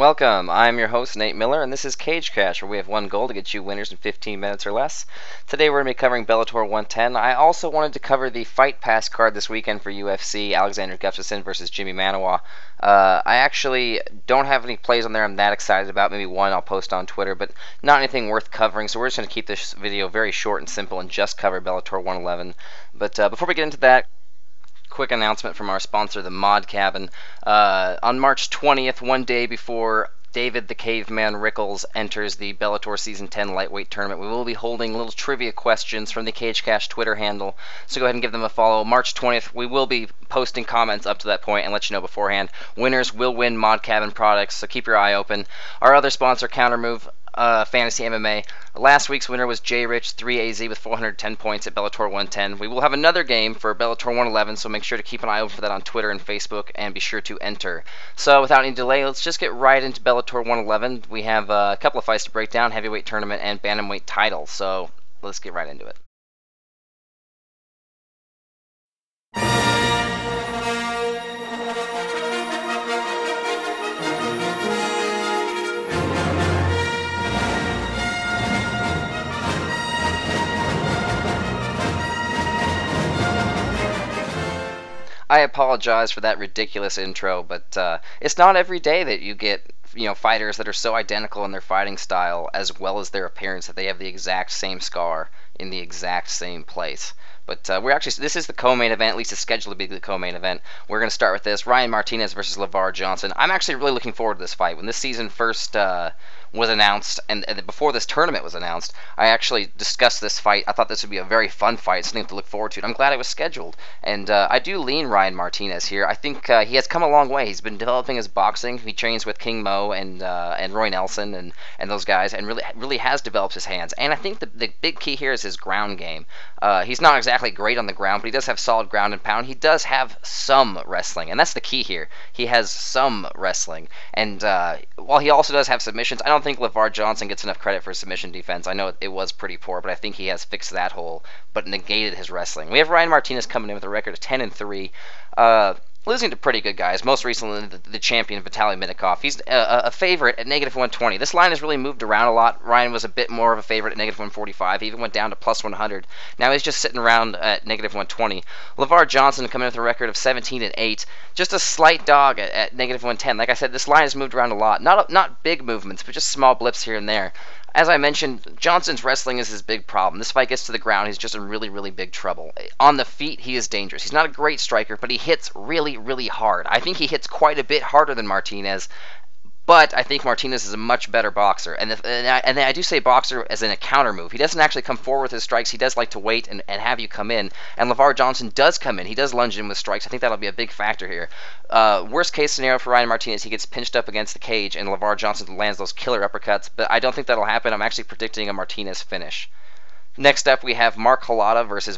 Welcome, I'm your host Nate Miller, and this is Cage Crash, where we have one goal to get you winners in 15 minutes or less. Today we're going to be covering Bellator 110. I also wanted to cover the Fight Pass card this weekend for UFC, Alexander Gustafsson versus Jimmy Manuwa. I actually don't have any plays on there I'm that excited about, maybe one I'll post on Twitter, but not anything worth covering, so we're just going to keep this video very short and simple and just cover Bellator 111. But before we get into that, quick announcement from our sponsor, the Mod Cabin. On March 20th, one day before David the Caveman Rickles enters the Bellator Season 10 Lightweight Tournament, we will be holding little trivia questions from the Cage Cash Twitter handle, so go ahead and give them a follow. March 20th, we will be posting comments up to that point and let you know beforehand. Winners will win Mod Cabin products, so keep your eye open. Our other sponsor, Countermove, Fantasy MMA. Last week's winner was J Rich 3AZ with 410 points at Bellator 110. We will have another game for Bellator 111, so make sure to keep an eye open for that on Twitter and Facebook, and be sure to enter. So without any delay, let's just get right into Bellator 111. We have a couple of fights to break down, heavyweight tournament and bantamweight title, so let's get right into it. I apologize for that ridiculous intro, but it's not every day that you get fighters that are so identical in their fighting style as well as their appearance that they have the exact same scar in the exact same place. But this is the co-main event, at least it's scheduled to be the co-main event. We're going to start with this, Ryan Martinez versus LeVar Johnson. I'm actually really looking forward to this fight. When this season first was announced, and before this tournament was announced, I actually discussed this fight. I thought this would be a very fun fight, something to look forward to, and I'm glad it was scheduled. And I do lean Ryan Martinez here. I think he has come a long way. He's been developing his boxing. He trains with King Mo and Roy Nelson and those guys, and really has developed his hands. And I think the big key here is his ground game. He's not exactly great on the ground, but he does have solid ground and pound. He does have some wrestling, and that's the key here. He has some wrestling, and while he also does have submissions, I don't think LeVar Johnson gets enough credit for submission defense. I know it was pretty poor, but I think he has fixed that hole, but negated his wrestling. We have Ryan Martinez coming in with a record of 10-3. Losing to pretty good guys, most recently the champion Vitaly Minakov. He's a favorite at -120. This line has really moved around a lot. Ryan was a bit more of a favorite at -145. He even went down to +100. Now he's just sitting around at -120. LeVar Johnson coming in with a record of 17-8. Just a slight dog at -110. Like I said, this line has moved around a lot. Not big movements, but just small blips here and there. As I mentioned, Johnson's wrestling is his big problem. This fight gets to the ground, he's just in really, really big trouble. On the feet, he is dangerous. He's not a great striker, but he hits really, really hard. I think he hits quite a bit harder than Martinez, but I think Martinez is a much better boxer. And I do say boxer as in a counter move. He doesn't actually come forward with his strikes. He does like to wait and have you come in. And LeVar Johnson does come in. He does lunge in with strikes. I think that'll be a big factor here. Worst case scenario for Ryan Martinez, he gets pinched up against the cage and LeVar Johnson lands those killer uppercuts. But I don't think that'll happen. I'm actually predicting a Martinez finish. Next up, we have Mark Halata versus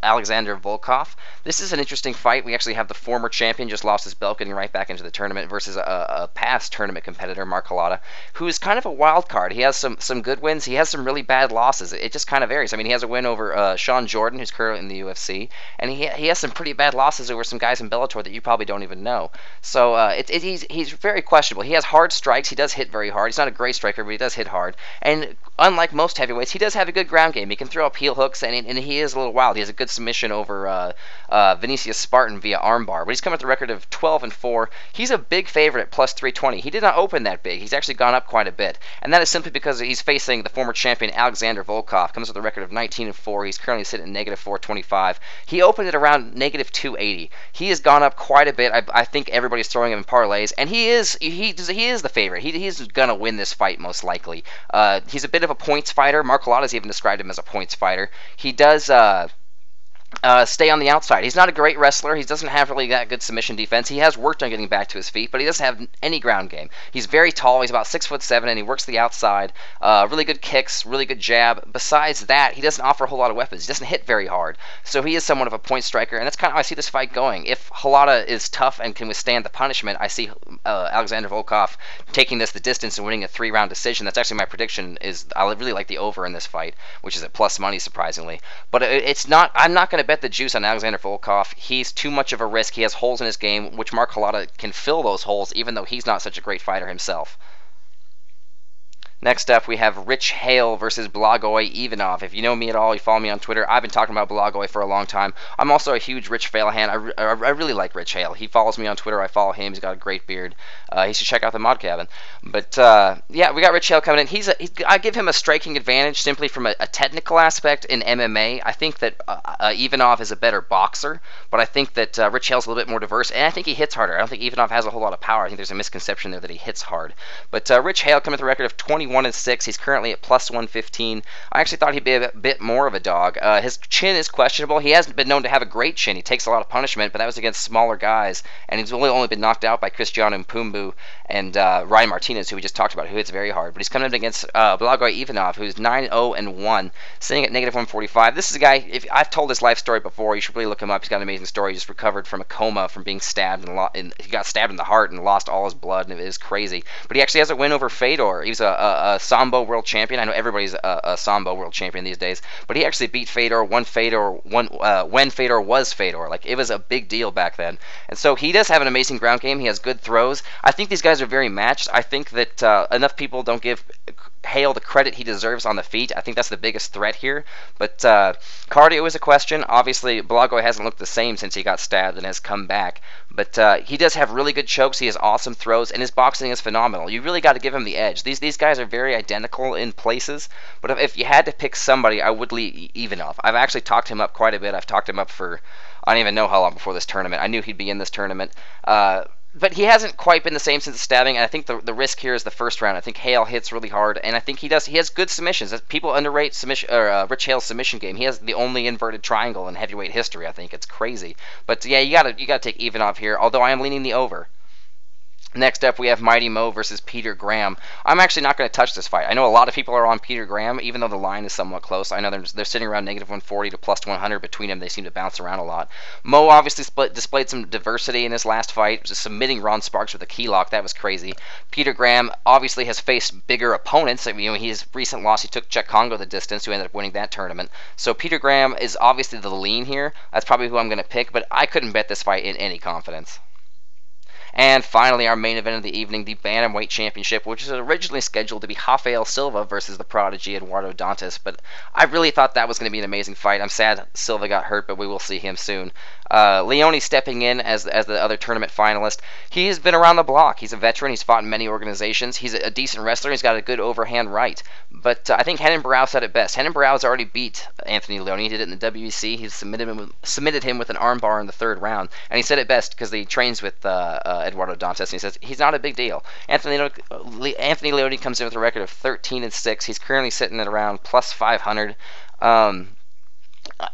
Alexander Volkov. This is an interesting fight. We actually have the former champion, just lost his belt, getting right back into the tournament, versus a past tournament competitor, Mark Halata, who is kind of a wild card. He has some good wins. He has some really bad losses. It just kind of varies. I mean, he has a win over Sean Jordan, who's currently in the UFC, and he has some pretty bad losses over some guys in Bellator that you probably don't even know. So he's very questionable. He has hard strikes. He does hit very hard. He's not a great striker, but he does hit hard. And unlike most heavyweights, he does have a good ground game. He can throw up heel hooks, and he is a little wild. He has a good submission over Vinicius Spartan via armbar, but he's come with a record of 12-4. He's a big favorite at +320. He did not open that big. He's actually gone up quite a bit, and that is simply because he's facing the former champion Alexander Volkov. Comes with a record of 19-4. He's currently sitting at -425. He opened it around -280. He has gone up quite a bit. I think everybody's throwing him in parlays, and he is the favorite. He's gonna win this fight most likely. He's a bit of a points fighter. Mark Halata's even described him as a points fighter. He does stay on the outside. He's not a great wrestler. He doesn't have really that good submission defense. He has worked on getting back to his feet, but he doesn't have any ground game. He's very tall. He's about 6'7", and he works the outside. Really good kicks, really good jab. Besides that, he doesn't offer a whole lot of weapons. He doesn't hit very hard. So he is somewhat of a point striker, and that's kind of how I see this fight going. If Halata is tough and can withstand the punishment, I see Alexander Volkov taking this the distance and winning a 3-round decision. That's actually my prediction. I really like the over in this fight, which is at plus money, surprisingly. But it's not. I'm not going to bet bet the juice on Alexander Volkov. He's too much of a risk. He has holes in his game, which Mark Halata can fill those holes, even though he's not such a great fighter himself. Next up, we have Rich Hale versus Blagoy Ivanov. If you know me at all, you follow me on Twitter, I've been talking about Blagoy for a long time. I'm also a huge Rich Hale fan. I really like Rich Hale. He follows me on Twitter. I follow him. He's got a great beard. He should check out the Mod Cabin. But, yeah, we got Rich Hale coming in. I give him a striking advantage simply from a technical aspect in MMA. I think that Ivanov is a better boxer, but I think that Rich Hale's a little bit more diverse, and I think he hits harder. I don't think Ivanov has a whole lot of power. I think there's a misconception there that he hits hard. But Rich Hale coming with a record of 21-6. He's currently at plus 115. I actually thought he'd be a bit more of a dog. His chin is questionable. He hasn't been known to have a great chin. He takes a lot of punishment, but that was against smaller guys, and he's only been knocked out by Cristiano Mpumbu and Ryan Martinez, who we just talked about, who hits very hard. But he's coming in against Blagoy Ivanov, who's 9-0-1, sitting at negative 145. This is a guy, if I've told his life story before, you should really look him up. He's got an amazing story. He just recovered from a coma from being stabbed, and he got stabbed in the heart and lost all his blood, and it is crazy. But he actually has a win over Fedor. He was a Sambo world champion. I know everybody's a Sambo world champion these days, but he actually beat Fedor when Fedor was Fedor. Like, it was a big deal back then. And so he does have an amazing ground game. He has good throws. I think these guys are very matched. I think that enough people don't give Hale the credit he deserves on the feet. I think that's the biggest threat here. But cardio is a question. Obviously, Blagoy hasn't looked the same since he got stabbed and has come back. But he does have really good chokes. He has awesome throws, and his boxing is phenomenal. You really got to give him the edge. These guys are very identical in places. But if you had to pick somebody, I would leave Ivanov. I've actually talked him up quite a bit. I've talked him up for I don't even know how long before this tournament. I knew he'd be in this tournament. But he hasn't quite been the same since the stabbing, and I think the risk here is the first round. I think Hale hits really hard, and I think he has good submissions. People underrate Rich Hale's submission game. He has the only inverted triangle in heavyweight history. I think it's crazy. But yeah, you gotta take Ivanov here. Although I am leaning the over. Next up, we have Mighty Mo versus Peter Graham. I'm actually not going to touch this fight. I know a lot of people are on Peter Graham, even though the line is somewhat close. I know they're sitting around negative 140 to plus 100 between them. They seem to bounce around a lot. Mo obviously displayed some diversity in his last fight, just submitting Ron Sparks with a key lock. That was crazy. Peter Graham obviously has faced bigger opponents. I mean, his recent loss, he took Czech Congo the distance, who ended up winning that tournament. So Peter Graham is obviously the lean here. That's probably who I'm going to pick, but I couldn't bet this fight in any confidence. And finally, our main event of the evening, the Bantamweight Championship, which was originally scheduled to be Rafael Silva versus the prodigy Eduardo Dantas. But I really thought that was going to be an amazing fight. I'm sad Silva got hurt, but we will see him soon. Leone stepping in as the other tournament finalist. He has been around the block. He's a veteran. He's fought in many organizations. He's a decent wrestler. He's got a good overhand right. But I think Renan Barão said it best. Renan Barão has already beat Anthony Leone. He did it in the WEC. He submitted him with an armbar in the third round. And he said it best because he trains with Eduardo Dantas, and he says he's not a big deal. Anthony Leone comes in with a record of 13-6. He's currently sitting at around plus 500.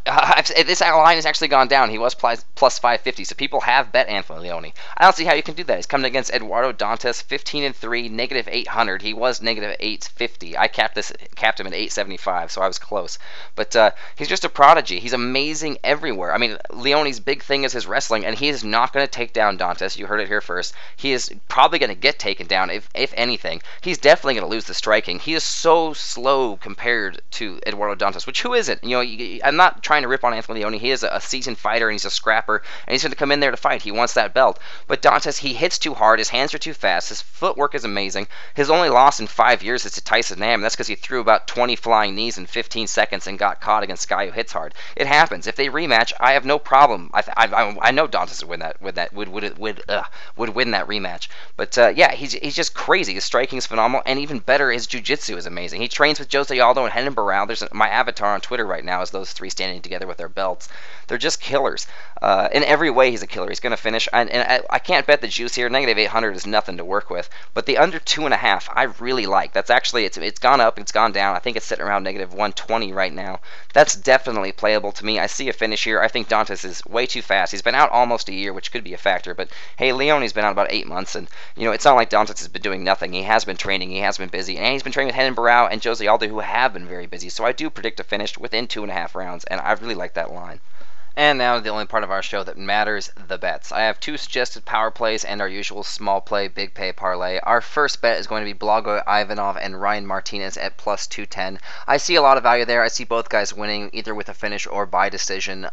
This line has actually gone down. He was plus 550, so people have bet Anthony Leone. I don't see how you can do that. He's coming against Eduardo Dantas, 15-3, negative 800. He was negative 850. I capped him at 875, so I was close. But he's just a prodigy. He's amazing everywhere. I mean, Leone's big thing is his wrestling, and he is not going to take down Dantas. You heard it here first. He is probably going to get taken down, if anything. He's definitely going to lose the striking. He is so slow compared to Eduardo Dantas, which who isn't? You know, I'm not trying to rip on Anthony Leone. He is a seasoned fighter, and he's a scrapper, and he's going to come in there to fight. He wants that belt. But Dantas, he hits too hard. His hands are too fast. His footwork is amazing. His only loss in 5 years is to Tyson Nam. That's because he threw about 20 flying knees in 15 seconds and got caught against a guy who hits hard. It happens. If they rematch, I have no problem. I know Dantas would win that rematch. But yeah, he's just crazy. His striking is phenomenal, and even better, his jiu-jitsu is amazing. He trains with Jose Aldo and Renan Barão. There's my avatar on Twitter right now is those three standing together with their belts. They're just killers. In every way, he's a killer. He's going to finish. And I can't bet the juice here. Negative 800 is nothing to work with. But the under 2.5, I really like. That's actually, it's gone up, it's gone down. I think it's sitting around negative 120 right now. That's definitely playable to me. I see a finish here. I think Dantas is way too fast. He's been out almost a year, which could be a factor. But hey, Leone's been out about 8 months. And, you know, it's not like Dantas has been doing nothing. He has been training. He has been busy. And he's been training with Renan Barão and Jose Aldo, who have been very busy. So I do predict a finish within 2.5 rounds. And I really like that line. And now the only part of our show that matters, the bets. I have 2 suggested power plays and our usual small play, big pay parlay. Our first bet is going to be Blago Ivanov and Ryan Martinez at plus 210. I see a lot of value there. I see both guys winning either with a finish or by decision.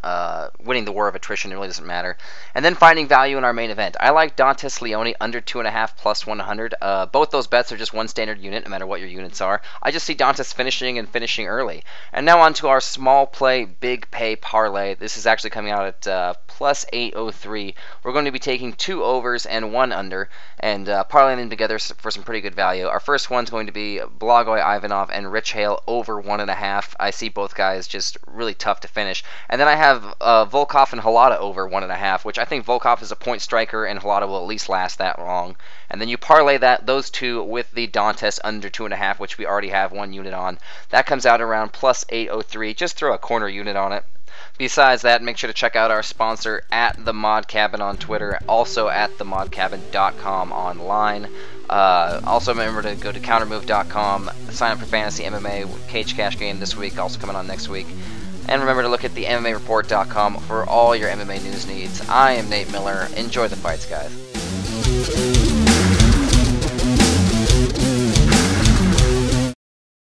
Winning the war of attrition, it really doesn't matter. And then finding value in our main event. I like Dantas Leone under 2.5 plus 100. Both those bets are just one standard unit, no matter what your units are. I just see Dantas finishing and finishing early. And now on to our small play, big pay parlay. This is actually coming out at plus 803. We're going to be taking 2 overs and 1 under and parlaying them together for some pretty good value. Our first one's going to be Blagoy Ivanov and Rich Hale over 1.5. I see both guys just really tough to finish. And then I have Volkov and Halada over 1.5, which I think Volkov is a point striker and Halada will at least last that long. And then you parlay those two with the Dantas under 2.5, which we already have 1 unit on. That comes out around plus 803. Just throw a corner unit on it. Besides that, make sure to check out our sponsor at The Mod Cabin on Twitter, also at themodcabin.com online. Also remember to go to countermove.com, sign up for Fantasy MMA, Cage Cash game this week, also coming on next week. And remember to look at the MMAReport.com for all your MMA news needs. I am Nate Miller. Enjoy the fights, guys.